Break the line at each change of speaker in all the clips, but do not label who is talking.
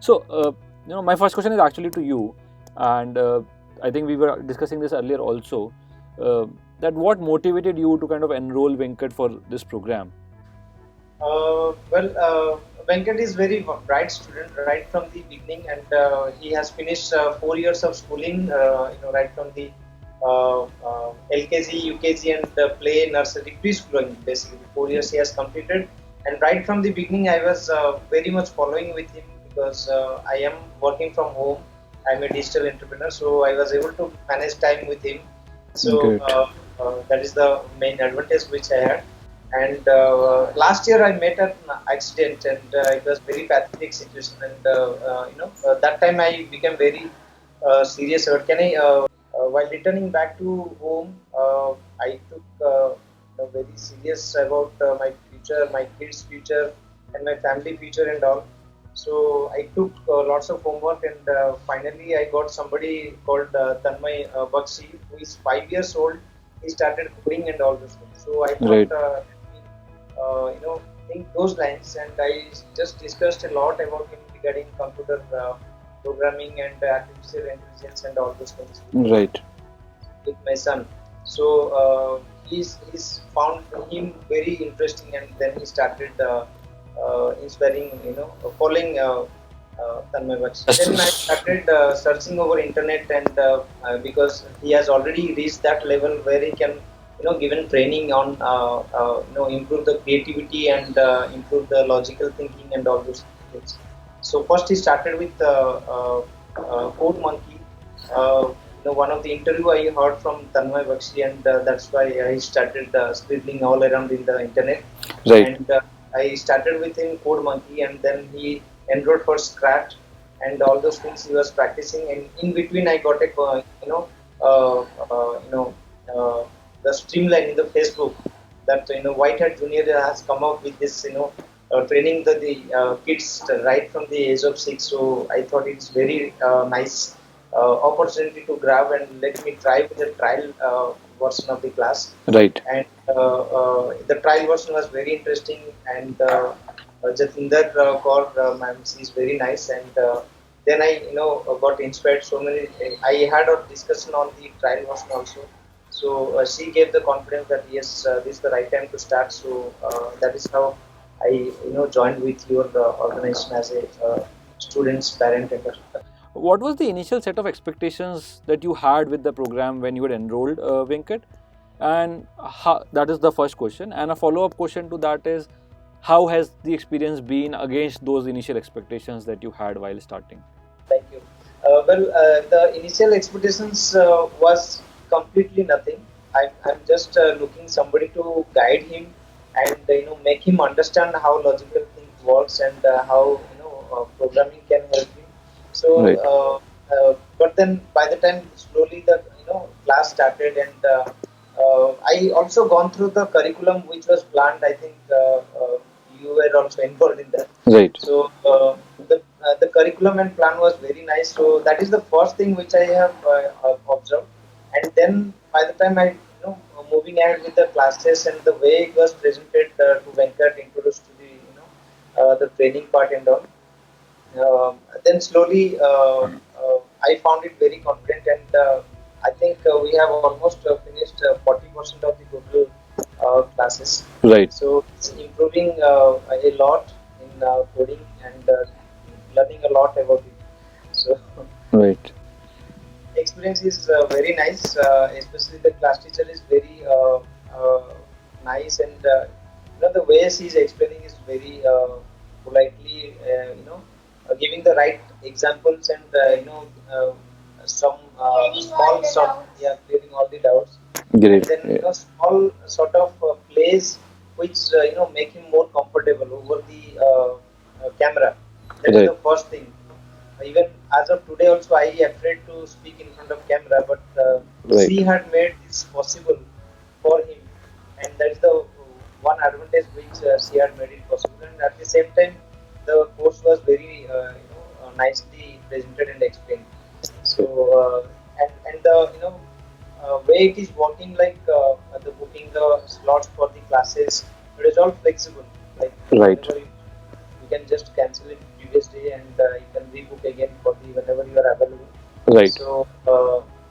So, my first question is actually to you, and I think we were discussing this earlier also. Uh, that what motivated you to kind of enroll Venkat for this program?
Venkat is very bright student right from the beginning, and he has finished 4 years of schooling. Right from the LKG, UKG, and play, nursery, preschooling. Basically, 4 years he has completed, and right from the beginning, I was very much following with him because I am working from home. I'm a digital entrepreneur, so I was able to manage time with him. So
Great.
that is the main advantage which I had. And last year I met an accident, and it was very pathetic situation. And that time I became very serious. Can I? While returning back to home, I took very serious about my future, my kids' future, and my family future and all. So I took lots of homework, and finally I got somebody called Tanmay Bakshi, who is 5 years old. He started coding and all those things. So I thought,
Right.
think those lines, and I just discussed a lot about him regarding computer programming and artificial intelligence and all those things
Right.
with my son. So he's found him very interesting, and then he started inspiring, following Tanmay Bakshi. Then I started searching over internet, and because he has already reached that level where he can, given training on, improve the creativity and improve the logical thinking and all those things. So first he started with Code Monkey. One of the interview I heard from Tanmay Bakshi, and that's why I started scribbling all around in the internet.
Right.
And I started with him Code Monkey, and then he enrolled for Scratch, and all those things he was practicing. And in between, I got a uh, uh, you know uh, the streamline in the Facebook that Whitehat Jr has come up with this training the kids right from the age of 6. So I thought it's very nice opportunity to grab, and let me try with the trial version of the class.
Right.
And the trial version was very interesting, and Jatinder Kaur, ma'am, she's very nice. And then I got inspired so many. I had a discussion on the trial version also. So she gave the confidence that yes, this is the right time to start. So that is how I joined with your organization as a student's parent.
What was the initial set of expectations that you had with the program when you had enrolled, Venkat? And that is the first question. And a follow up question to that is, how has the experience been against those initial expectations that you had while starting?
Thank you. The initial expectations was completely nothing. I'm just looking somebody to guide him, and make him understand how logical things works, and how programming can help him. So,
Right.
but then by the time slowly the class started, and I also gone through the curriculum which was planned. I think you were also involved in that.
Right.
So the curriculum and plan was very nice. So that is the first thing which I have observed. And then by the time I moving ahead with the classes and the way it was presented to Venkat, introduced to the the training part and all. Then slowly I found it very confident, and I think we have almost finished 40% of the total classes.
Right.
So it's improving a lot in coding, and learning a lot about it. So
Right.
experience is very nice, especially the class teacher is very nice, and the way she's explaining is very politely, giving the right examples, and some some, yeah, clearing all the doubts, and
Great.
then
Yeah.
small sort of plays which make him more comfortable over the camera. That is
Right.
the first thing. Even as of today also, I afraid to speak in front of camera, but she
Right.
had made this possible for him, and that is the one advantage which she had made it possible. And at the same time, the course was very nicely presented and explained. So and the way it is working, like the booking the slots for the classes, it is all flexible, like
Right.
whenever you can just cancel it previous day and you can rebook again for the whenever you are available.
Right.
So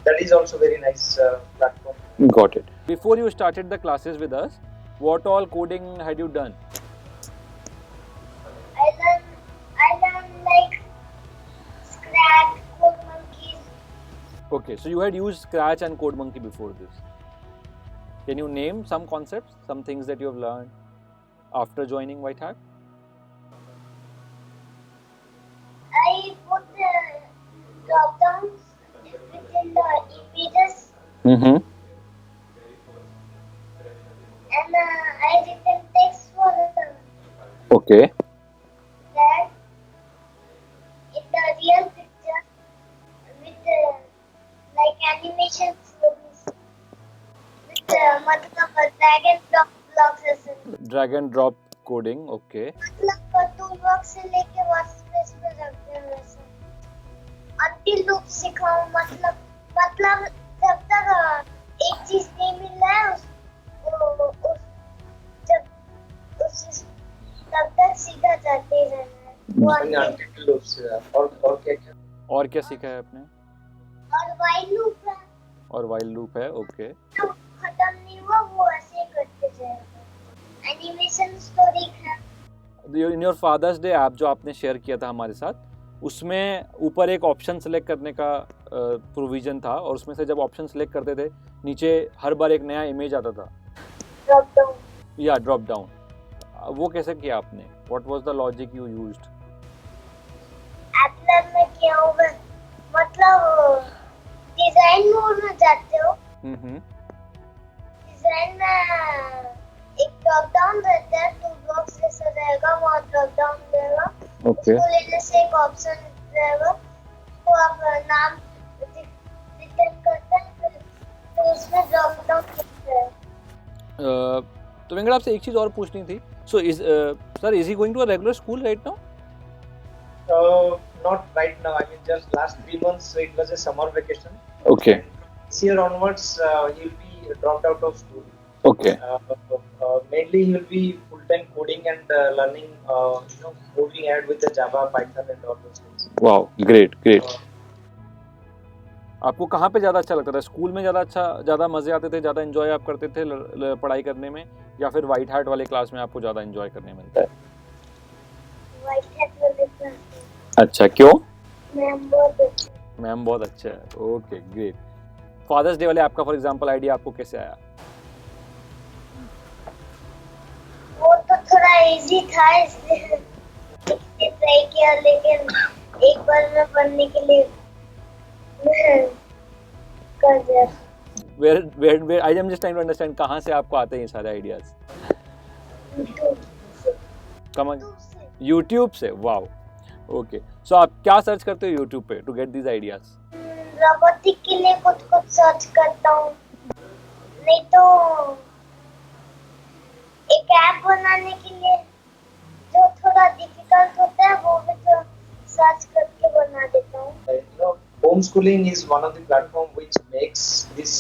that is also very nice platform.
Got it. Before you started the classes with us, what all coding had you done?
I learned like Scratch, Code Monkeys.
Okay, so you had used Scratch and Code Monkey before this. Can you name some concepts, some things that you have learned after joining Whitehat?
I put the drop downs within the images
Mm-hmm.
and I written text for
Okay.
that in the real picture with like animation stories with मतलब drag and drop blocks ऐसे
Drag and drop coding. Okay.
मतलब tool box से लेके workspace पे रखते हैं वैसे Antil loop सिखाऊं मतलब जब तक एक चीज नहीं मिल रहा है उस तब तक सीखा जाते ही रहना है वो
until loop से और क्या
और क्या सीखा है आपने?
और वाइल लूप है
और while loop है. Okay.
तो खत्म नहीं हुआ वो ऐसे ही करते जाएगा एनिमेशन स्टोरी है
in your fathers day app जो आपने शेयर किया था हमारे साथ, उसमें ऊपर एक ऑप्शन सेलेक्ट करने का प्रोविजन था और उसमें से जब ऑप्शन सेलेक्ट करते थे नीचे हर बार एक नया इमेज आता था.
ड्रॉप डाउन
या ड्रॉप डाउन. वो कैसे किया आपने? What was the logic you used?
एप्लन में क्या होगा मतलब डिजाइन मोड में जाते हो डिजाइन में एक ड्रॉप डाउन रहता है टू बॉक्स जैसा रहेगा वहाँ ड्रॉप डाउन रहेगा
ओके.
उसको लेने से एक ऑप्शन रहेगा तो आप नाम रिटर्न करते हैं तो उसमें ड्रॉप डाउन करते हैं
तो वेंकट आपसे एक चीज और पूछनी थी. So is he going to a regular school right now?
Not right now. I mean, just last 3 months it was a summer vacation.
Okay.
And this year onwards, he will be dropped out of school.
Okay.
Mainly, he will be full-time coding and learning, moving ahead with the Java, Python, and all those things.
Wow, great, great. आपको कहाँ पे ज़्यादा अच्छा लगता था? School में ज़्यादा मज़े आते थे, ज़्यादा एंजॉय आप करते थे पढ़ाई करने में, या फिर व्हाइट हैट वाले क्लास में आपको ज़्यादा एंजॉय करने मिलता है?
व्हाइट हैट वाले क्लास.
अच्छा, क्यों?
मैम
बहुत अच्छा है. Okay, great. फादर्स डे वाले आपका फॉर एग्जांपल आइडिया आपको कैसे आया?
वो तो थोड़ा इजी था इसलिए ट्राई किया लेकिन एक बार में पढ़ने के लिए कर दिया.
Where I am just trying to understand कहाँ से आपको आते हैं ये सारे आइडियाज? YouTube से. वाओ. ओके. सो आप क्या सर्च करते हो YouTube पे to get these ideas?
Robotic के लिए कुछ सर्च करता हूँ नहीं तो एक ऐप बनाने के लिए जो थोड़ा डिफिकल्ट होता है वो भी तो सर्च करके बना देता हूँ.
Homeschooling is one of the platform which makes this,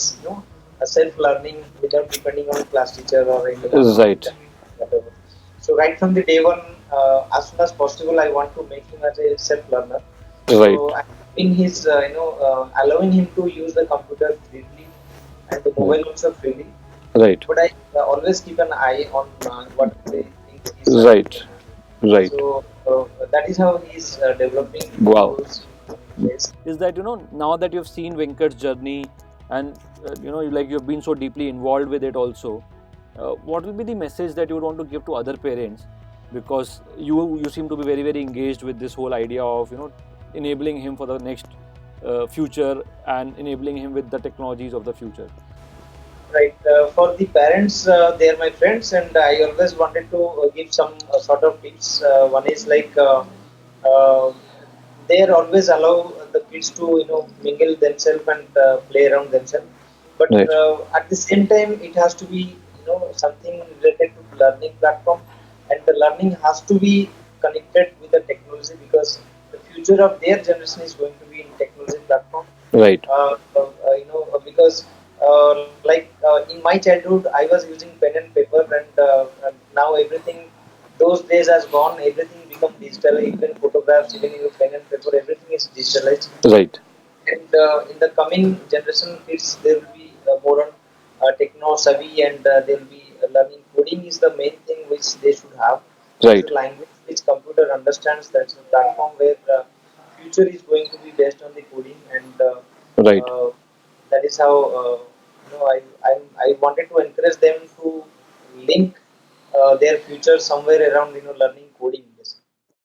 self-learning without depending on class teacher or any.
Right.
Whatever. So right from the day one, as soon as possible, I want to make him as a self-learner.
Right.
So in his, allowing him to use the computer freely and the mobile also freely.
Right.
But I always keep an eye on what they think is.
Right. Right.
So that is how he is developing.
Wow.
Yes.
Is that now that you've seen Venkat's journey and you've been so deeply involved with it also, what will be the message that you would want to give to other parents, because you seem to be very, very engaged with this whole idea of enabling him for the next future and enabling him with the technologies of the future?
Right. For the parents, they are my friends, and I always wanted to give some sort of tips. One is like they always allow the kids to mingle themselves and play around themselves. But
Right.
At the same time, it has to be something related to learning platform, and the learning has to be connected with the technology, because the future of their generation is going to be in technology platform.
Right.
Because in my childhood, I was using pen and paper, and now everything, those days has gone. Everything become digital. Even photographs, even your pen and paper, everything is digitalized.
Right.
And in the coming generation kids, there will be more on techno savvy, and they will be learning coding is the main thing which they should have. That's
Right.
the language which computer understands. That's the platform where future is going to be based on the coding, and
Right.
uh, that is how I wanted to encourage them to link their future somewhere around learning coding.